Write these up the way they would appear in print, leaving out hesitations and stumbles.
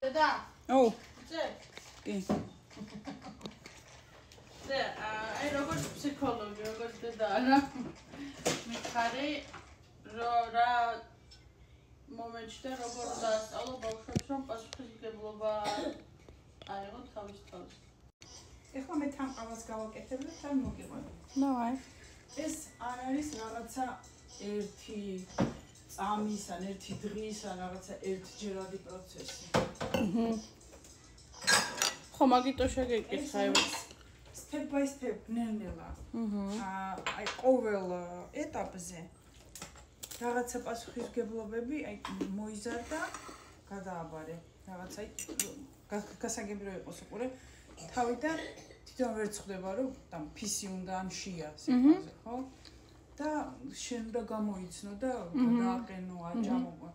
Deda. Oh. Ზე. კი. ზე, აი როგორც ფსიქოლოგი, როგორც დედა არა. მითხარი რა მომენტში და როგორ დაასწავლო ბავშვებს რომ პასუხისმგებლობა აიღოთ თავის თავს. ეხლა მე თან ყავას გავაკეთებ და თან მოგიყვანო. Давай. ეს არ არის რაღაცა ერთი წამის ან ერთი დღის ან რაღაცა ერთჯერადი პროცესი. ხო, მაგიტო შეგეკითხა. Step by step ნელ-ნელა. აი ყოველ ეტაპზე რაღაცა პასუხისმგებლობები აი მოიზარდა, გადააბარე. რაღაცა გასაგები რო იყოს უყურე. თავიდან თვითონ ვერ ცხდება რომ там ფისი უნდა ან შია სიყვარული, ხო? და შენ უნდა გამოიცნო და გადააყენო, აჭამო.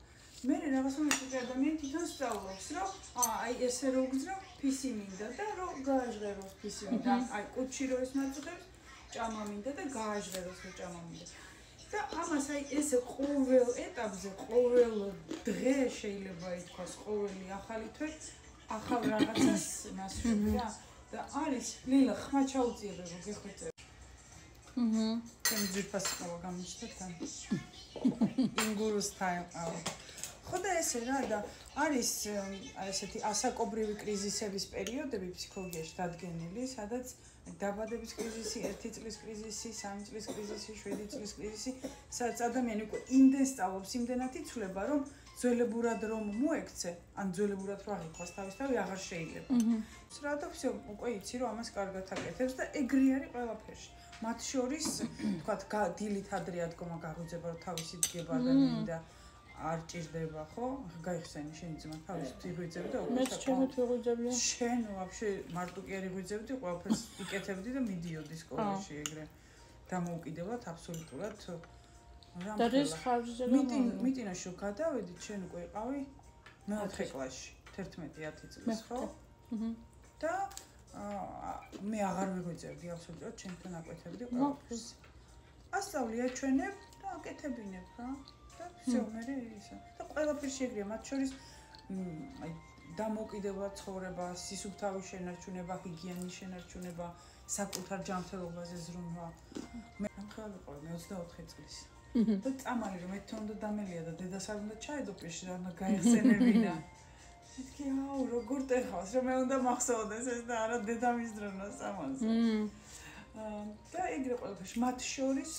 მე რაღაცა ისეთი ადამიანი თვითონ სწავლობს, რომ აი ესე რო გძრო, ფისი მინდა და რომ გააჟღეროს ფისი მინდა. აი კუჩი რო ეს მაწყებს, ჭამა მინდა და გააჟღეროს რო ჭამა მინდა. და ამას აი ესე ყოველ ეტაპზე, ყოველ დღე შეიძლება ითქვას, ყოველი ახალი თვე ახალ რაღაცას მასშტაბია და არის ლილა ხმა ჩაუწიებე რომ გეხვეწე. ჩემ ძირფას ყავა გამიშთა თან. ინგურუს თაიყავა. ხო და ესე რა და არის აი ესეთი ასაკობრივი კრიზისების პერიოდები ფსიქოლოგიაში დადგენილი, სადაც დაბადების კრიზისი, 1 წლის კრიზისი, 3 წლის კრიზისი, 7 წლის კრიზისი, სადაც ადამიანი უკვე იმდენ სწავლობს, იმდენად იცვლება, რომ ძველებურად რომ მოექცე, ან ძველებურად რო აღიქვას თავისთავი აღარ შეიძლება. რა და всё, უკვე იცი რომ ამას კარგად აკეთებს და ეგრე არის ყველაფერში. მათ შორის, თქვათ, დილით ადრე ადგომა გაღვიძება რომ თავისი დგება ადამიანი და არ ჭირდება, ხო? გაიხსენი შენი ძმა თავის თვითგვიძები და უკვე ჩემი თვითგვიძებია. შენ ვაფშე მარტო კი არ იღვიძებდი, ყველაფერს იკეთებდი და მიდიოდი სკოლაში ეგრე. დამოუკიდებლად აბსოლუტურად და ეს ხარჯზე მიტინაში გადავედით, შენ უკვე იყავი 4 კლასში, 11-10 წლის, ხო? და მე აღარ მიგვიძებდი აბსოლუტურად ჩემთან აკეთებდი ყველაფერს. ასწავლია ჩვენებ და აკეთებინებ რა. და всё, მე ისა. და ყველაფერში ეგრეა, მათ შორის აი დამოუკიდებლად ცხოვრება, სისუფთავის შენარჩუნება, ჰიგიენის შენარჩუნება, საკუთარ ჯანმრთელობაზე ზრუნვა. მე ხალ ვიყავ 24 წლის. და წამალი რომ მე თვითონ დამელია და დედას არ უნდა ჩაედო პირში და უნდა გაიხსენებინა. მეთქი აუ როგორ ტეხავს რომ მე უნდა მახსოვდეს ეს და არა დედამის დრონა სამას. და ეგრე ყველაფერში მათ შორის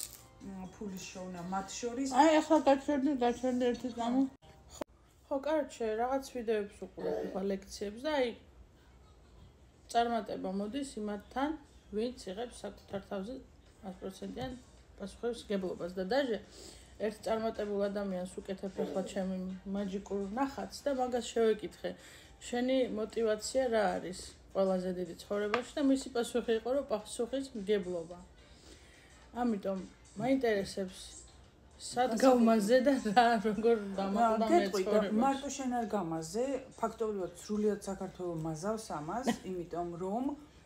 ფულის შოვნა მათ შორის აი ახლა გაჩერდი ერთი წამი. ხო, კარჩე, რაღაც ვიდეოებს უყურებ ხა ლექციებს და აი წარმატება მოდის იმათთან, ვინც იღებს საკუთარ თავზე 100%-იან პასუხისმგებლობას და დაჟე ერთ წარმატებულ ადამიანს უკეთებ ახლა ჩემი მაჯიკურ ნახატს და მაგას შევეკითხე. შენი мотиваცია რა არის ყველაზე დიდი ცხოვრებაში და მისი პასუხი იყო რომ პასუხისმგებლობა. ამიტომ მაინტერესებს სად გავმაზე და რა როგორ დამოკიდა მე ცხოვრებაში. მარტო შენ არ გამაზე, ფაქტობრივად სრულიად საქართველოს მაზავს ამას, იმიტომ რომ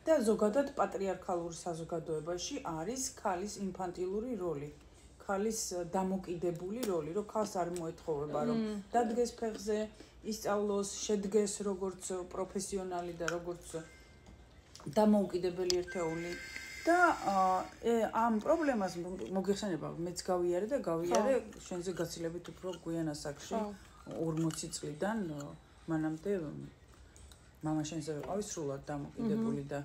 და ზოგადად პატრიარქალურ საზოგადოებაში არის ქალის ინფანტილური როლი. ქალის დამოკიდებული როლი, რომ ქალს არ მოეთხოვება რომ დადგეს ფეხზე, ისწავლოს, შედგეს როგორც პროფესიონალი და როგორც დამოუკიდებელი ერთეული. და ამ პრობლემას მოგეხსენება მეც გავიარე და გავიარე შენზე გაცილებით უფრო გვიან ასაკში 40 წლიდან მანამდე მამა შენზე ვიყავი სრულად დამოკიდებული და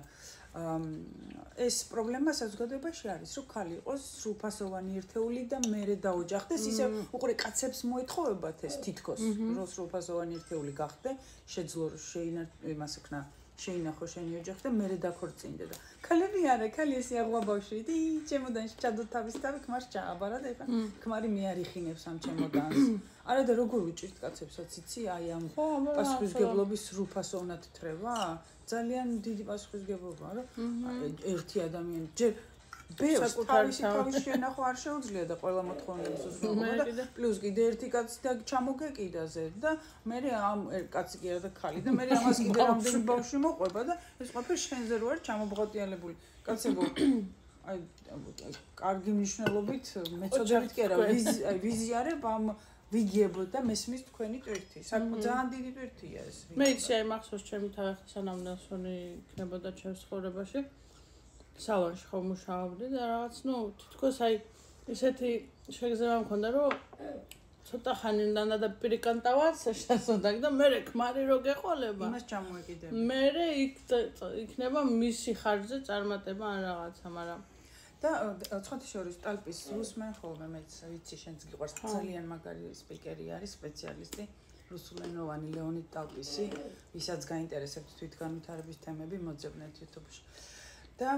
ეს პრობლემა საზოგადოებაში არის რომ ქალი იყოს სრულფასოვანი ერთეული და მერე დაოჯახდეს ისე უყურე კაცებს მოეთხოვებათ ეს თითქოს რომ სრულფასოვანი ერთეული გახდე შეძლო იმასაკნა შეინახო შენი ოჯახი და მერე დაქორწინდე და ქალები არა, ქალი ესე აღვა ბავშვი და ჩემოდანში ჩადო თავისთავი ქმარს ჩააბარა და ეხლა ქმარი მე არ იხინებს ამ ჩემოდანს. არა და როგორ უჭირთ კაცებსაც იცი აი ამ პასუხისმგებლობის სრულფასოვნად თრევა? ძალიან დიდი პასუხისმგებლობაა რომ ერთი ადამიანი ჯერ ბევრს თავისი შენახვა არ შეუძლია და ყველა მოთხოვნების უზრუნველყოფა და პლუს კიდე ერთი კაცი და ჩამოგეკიდაზე და მე ამ კაცი კი არა და ქალი და მე ამას კიდე რამდენი ბავშვი მოყვება და ეს ყველაფერი შენზე რო არის ჩამობრღოტიალებული კაცებო აი კარგი მნიშვნელობით მეწოდებით კი არა ვიზიარებ ამ ვიგიებოდ და მესმის თქვენი ტვირთი. საკმაოდ ძალიან დიდი ტვირთია ეს. მე იცი აი მახსოვს ჩემი თავი ახლა სანამ ნელსონი იქნებოდა ჩემს ცხოვრებაში სალონში ხომ მუშაობდი და რაღაც თითქოს აი ესეთი შეგრძნება მქონდა რომ ცოტა ხანი და პირიკანტავაც შესაძლოა და მე ქმარი რო გეყოლება იმას ჩამოეკიდებ. მე იქნება მისი ხარჯზე წარმატება ან რაღაცა, მაგრამ და ცოტა შორის ტალპის რუსმენ ხოლმე მეც ვიცი შენც გიყვარს ძალიან მაგარი სპიკერი არის სპეციალისტი რუსულენოვანი ლეონიდ ტალპისი ვისაც გაინტერესებთ თვითგანვითარების თემები მოძებნეთ YouTube-ში და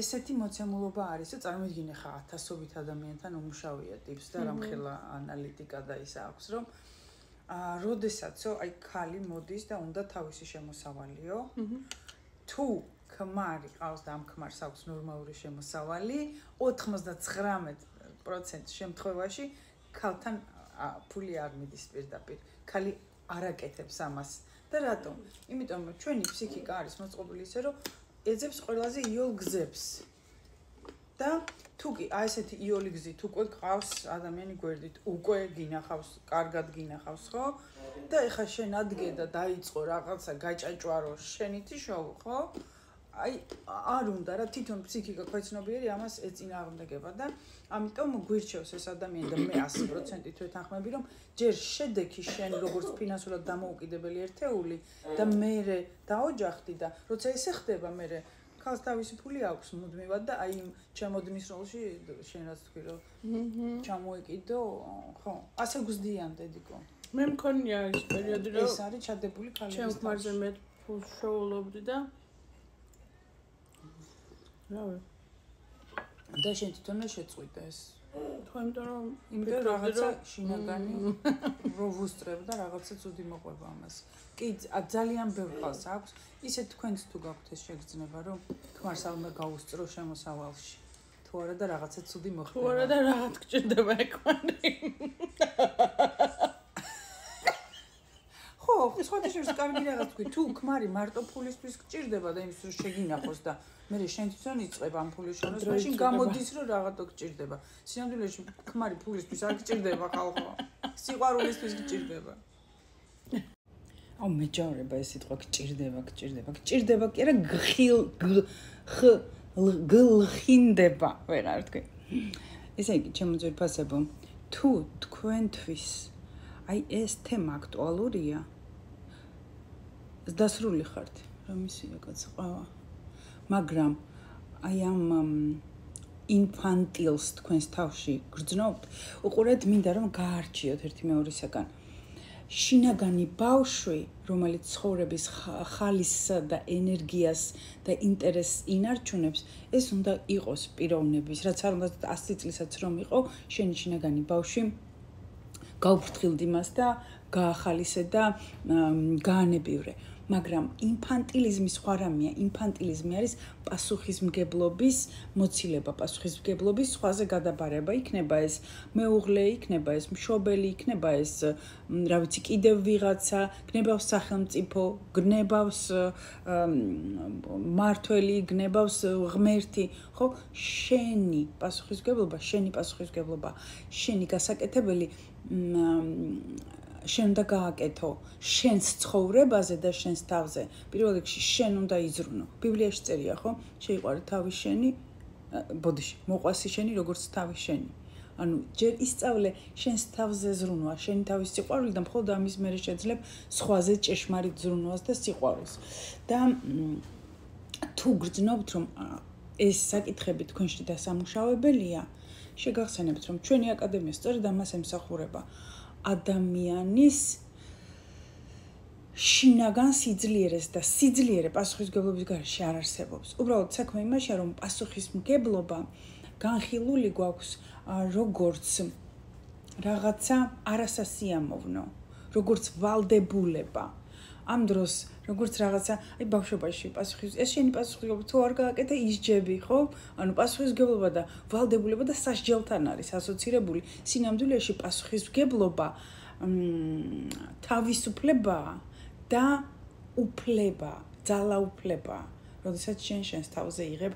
ესეთი მოცემულობა არის და წარმოიდგინე ხა 1000-ობით ადამიანთან უმუშავია ტიპს და რამხელა ანალიტიკა და ის აქვს რომ როდესაცო აი ქალი მოდის და უნდა თავისი შემოსავალიო თუ ქმარი ყავს და ამ ქმარს აქვს ნორმალური შემოსავალი 99% შემთხვევაში ქალთან ფული არ მიდის პირდაპირ ქალი არ აკეთებს ამას და რატომ? იმიტომ რომ ჩვენი ფსიქიკა არის მოწყობილი ისე რომ ეძებს ყველაზე იოლ გზებს და თუ კი აი ესეთი იოლი გზით უკვე ყავს ადამიანი გვერდით უკვე გინახავს კარგად გინახავს ხო და ეხა შენ ადგე და დაიწყო რაღაცა გაჭაჭვარო შენითი შოუ ხო აი არ უნდა რა თვითონ ფსიქიკა ქვეცნობიერი ამას ეწინააღმდეგება და ამიტომ გვირჩევს ეს ადამიანი და მე 100%-ით ვეთანხმები რომ ჯერ შედეგი შენ როგორც ფინანსურად დამოუკიდებელი ერთეული და მე დაოჯახდი და როცა ესე ხდება მე ქალს თავისი ფული აქვს მუდმივად და აი ჩემოდნის როლში შენ რაც თქვი რომ ჩამოეკიდო ხო ასე გვზდიან დედიკო მე მქონია ის პერიოდი რომ ეს არის ჩადებული ქალების ჩემ ქმარზე მე ფულს შოულობდი და რავი და შენ თვითონ შეწყვიტე ეს ხო იმიტომ რომ რაღაცა შინაგანი რო ვუსწრებ და რაღაცა ცუდი მოყვება ამას კი ძალიან ბევრ ხალხს აქვს ისე თქვენც თუ გაქვთ ეს შეგრძნება რომ ქმარს ალბათ გაუსწრო შემოსავალში თუ არა და რაღაცა ცუდი მოხდება თუ არა და რაღაც გჭირდება ეკმარი ხო სხვათა შორის კარგი რაღაც თქვი თუ ქმარი მარტო ფულისთვის გჭირდება და იმის რომ შეგინახოს და მე შენ თვითონ იწყებ ამ ფულის შორის მაშინ გამოდის რომ რაღაცო გჭირდება სინამდვილეში ქმარი ფულისთვის არ გჭირდება ხალხო სიყვარულისთვის გჭირდება აუ მეჯავრება ეს სიტყვა გჭირდება კი არა გლხინდება ვერ არ თქვი ესე იგი ჩემო ძვირფასებო თუ თქვენთვის აი ეს თემა აქტუალურია დასრული ხართ რომ ისია კაცყავა მაგრამ აი ამ ინფანტილს თქვენს თავში გრძნობთ უყურეთ მინდა რომ გაარჩიოთ ერთი მეორისაგან შინაგანი ბავშვი რომელიც ცხოვრების ხალისსა და ენერგიას და ინტერესს ინარჩუნებს ეს უნდა იყოს პიროვნების რაც არ უნდა 100 წლისაც რომ იყო შენი შინაგანი ბავშვი გაუფრთხილდ იმას და გაახალისე და გაანებივრე მაგრამ ინფანტილიზმი სხვა რამეა ინფანტილიზმი არის პასუხისმგებლობის მოცილება პასუხისმგებლობის სხვაზე გადაბარება იქნება ეს მეუღლე იქნება ეს მშობელი იქნება ეს რა ვიცი კიდევ ვიღაცა გნებავს სახელმწიფო გნებავს მართველი გნებავს ღმერთი ხო შენი პასუხისმგებლობა შენი გასაკეთებელი შენ უნდა გააკეთო შენს ცხოვრებაზე და შენს თავზე პირველ რიგში შენ უნდა იზრუნო ბიბლიაში წერია ხო შეიყვარე თავი შენი ბოდიში მოყვასი შენი როგორც თავი შენი ანუ ჯერ ისწავლე შენს თავზე ზრუნვა შენი თავის სიყვარული და მხოლოდ ამის მერე შეძლებ სხვაზე ჭეშმარიტ ზრუნვას და სიყვარულს და თუ გრძნობთ რომ ეს საკითხები თქვენში დასამუშავებელია შეგახსენებთ რომ ჩვენი აკადემია სწორედ ამას ემსახურება ადამიანის შინაგან სიძლიერეს და სიძლიერე პასუხისმგებლობის გარეშე არ არსებობს. უბრალოდ საქმე იმაშია, რომ პასუხისმგებლობა განხილული გვაქვს როგორც რაღაცა არასასიამოვნო, როგორც ვალდებულება. ამ დროს როგორც რაღაცა, აი ბავშვობაში ეს შენი პასუხისმგებლობა თუ არ გააკეთე ისჯები, ხო? ანუ პასუხისმგებლობა და ვალდებულება და სასჯელთან არის ასოცირებული. სინამდვილეში პასუხისმგებლობა თავისუფლება და უფლება, ძალაუფლება. როდესაც შენს თავზე იღებ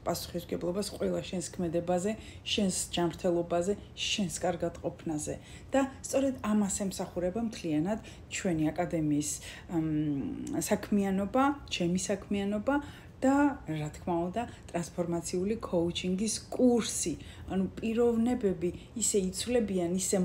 პასუხისმგებლობას ყველა შენს ქმედებაზე, შენს ჯანმრთელობაზე, შენს კარგად ყოფნაზე. და სწორედ ამას ემსახურება მთლიანად ჩვენი აკადემიის საქმიანობა, ჩემი საქმიანობა და რა თქმა უნდა ტრანსფორმაციული კოუჩინგის კურსი. ანუ პიროვნებები ისე იცვლებიან, ისე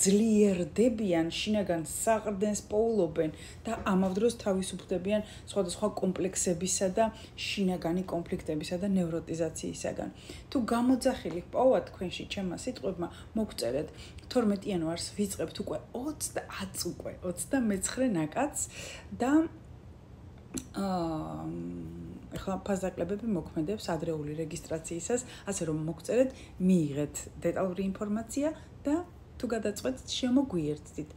ძლიერდებიან, შინაგან საყრდენს პოულობენ და ამავდროულად თავისუფლდებიან სხვადასხვა კომპლექსებისა და შინაგანი კონფლიქტებისა და ნევროტიზაციისაგან. თუ გამოძახილი პოვა თქვენში ჩემმა სიტყვებმა, მოგწერეთ 12 იანვარს ვიწყებთ უკვე 29 ნაკადს და ახლა ფასდაკლებები მოქმედებს ადრეული რეგისტრაციისას, ასე რომ მოგწერეთ, მიიღეთ დეტალური ინფორმაცია და თუ გადაწყვეტთ, შემოგვიერთდით.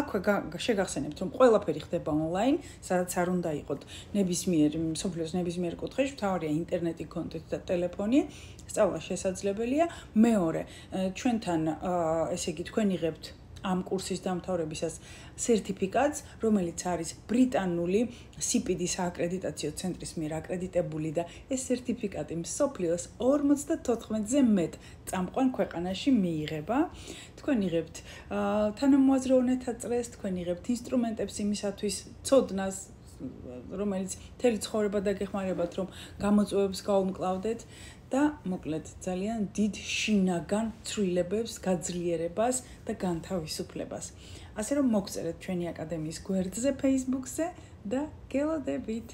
აქვე შეგახსენებთ, რომ ყველაფერი ხდება ონლაინ, სადაც არ უნდა იყოთ მსოფლიოს ნებისმიერ კუთხეში, მთავარია ინტერნეტი, კონტაქტი და ტელეფონი. სწავლა შესაძლებელია. მეორე, ჩვენთან, ესე იგი, თქვენ იღებთ ამ კურსის დამთავრებისას სერტიფიკატს, რომელიც არის ბრიტანული CPD სააკრედიტაციო ცენტრის მიერ აკრედიტებული და ეს სერტიფიკატი მსოფლიოს 54-ზე მეტ წამყვან ქვეყანაში მიიღება. თქვენ იღებთ თანამოაზროვნეთა წრეს, თქვენ იღებთ ინსტრუმენტებს იმისათვის ცოდნას, რომელიც მთელი ცხოვრება დაგეხმარებათ, რომ გამოწვევებს გაუმკლავდეთ და მოკლედ ძალიან დიდ შინაგან ცვლილებებს, გაძლიერებას და განთავისუფლებას. ასე რომ მოგწერეთ ჩვენი აკადემიის გვერდზე Facebook-ზე და გელოდებით.